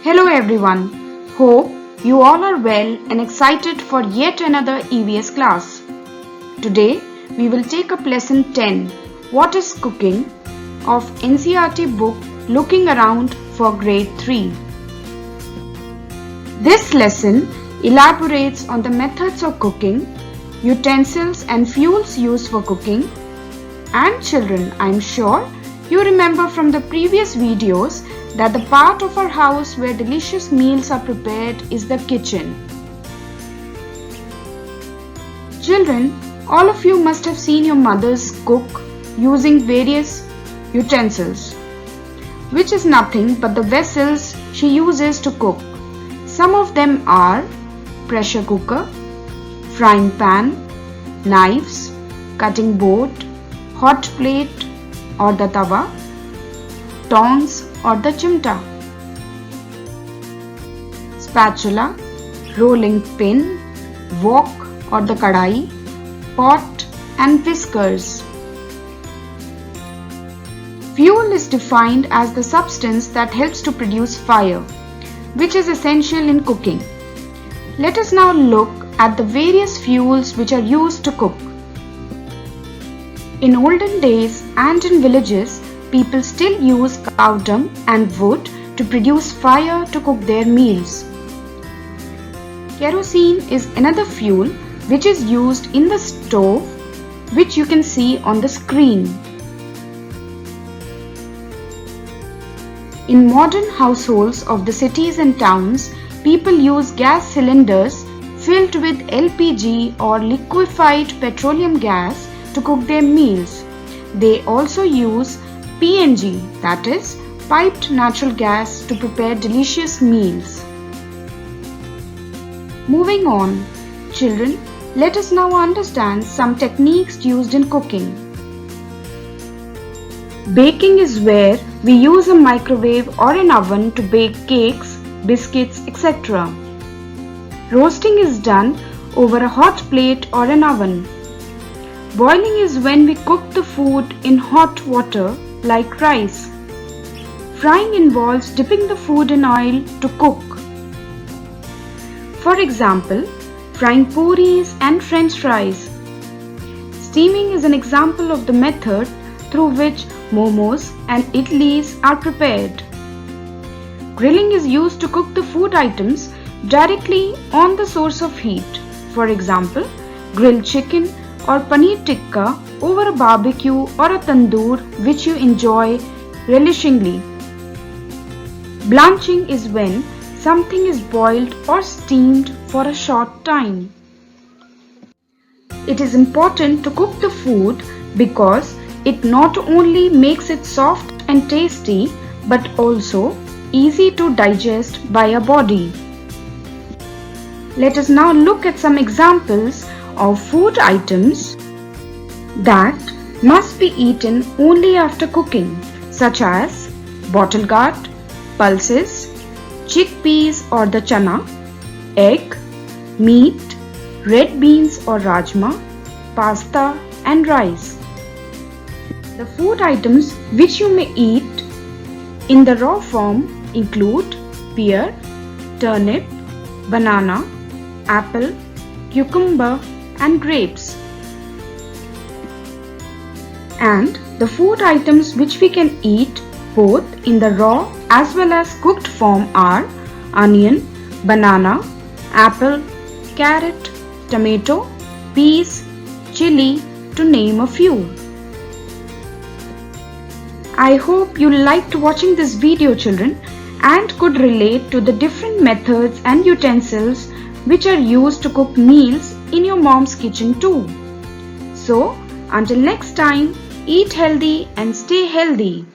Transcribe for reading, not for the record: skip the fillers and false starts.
Hello everyone. Hope you all are well and excited for yet another EVS class. Today we will take up lesson 10, What is Cooking, of NCERT book Looking Around for grade 3. This lesson elaborates on the methods of cooking, utensils and fuels used for cooking. And children, I am sure you remember from the previous videos that the part of our house where delicious meals are prepared is the kitchen. Children, all of you must have seen your mothers cook using various utensils, which is nothing but the vessels she uses to cook. Some of them are pressure cooker, frying pan, knives, cutting board, hot plate or the tawa, tongs or the chimta, spatula, rolling pin, wok or the kadai, pot and whiskers. Fuel is defined as the substance that helps to produce fire, which is essential in cooking. Let us now look at the various fuels which are used to cook. In olden days and in villages, people still use cow dung and wood to produce fire to cook their meals. Kerosene is another fuel which is used in the stove, which you can see on the screen. In modern households of the cities and towns, people use gas cylinders filled with LPG or liquefied petroleum gas to cook their meals. They also use PNG, that is, piped natural gas, to prepare delicious meals. Moving on, children, let us now understand some techniques used in cooking. Baking is where we use a microwave or an oven to bake cakes, biscuits, etc. Roasting is done over a hot plate or an oven. Boiling is when we cook the food in hot water like rice. Frying involves dipping the food in oil to cook. For example, frying puris and french fries. Steaming is an example of the method through which momos and idlis are prepared. Grilling is used to cook the food items directly on the source of heat. For example, grilled chicken or paneer tikka over a barbecue or a tandoor which you enjoy relishingly. Blanching is when something is boiled or steamed for a short time. It is important to cook the food because it not only makes it soft and tasty but also easy to digest by our body. Let us now look at some examples of food items that must be eaten only after cooking, such as bottle gourd, pulses, chickpeas or the chana, egg, meat, red beans or rajma, pasta and rice. The food items which you may eat in the raw form include pear, turnip, banana, apple, cucumber and grapes. And the food items which we can eat both in the raw as well as cooked form are onion, banana, apple, carrot, tomato, peas, chili, to name a few. I hope you liked watching this video, children, and could relate to the different methods and utensils which are used to cook meals in your mom's kitchen too. So, until next time, eat healthy and stay healthy.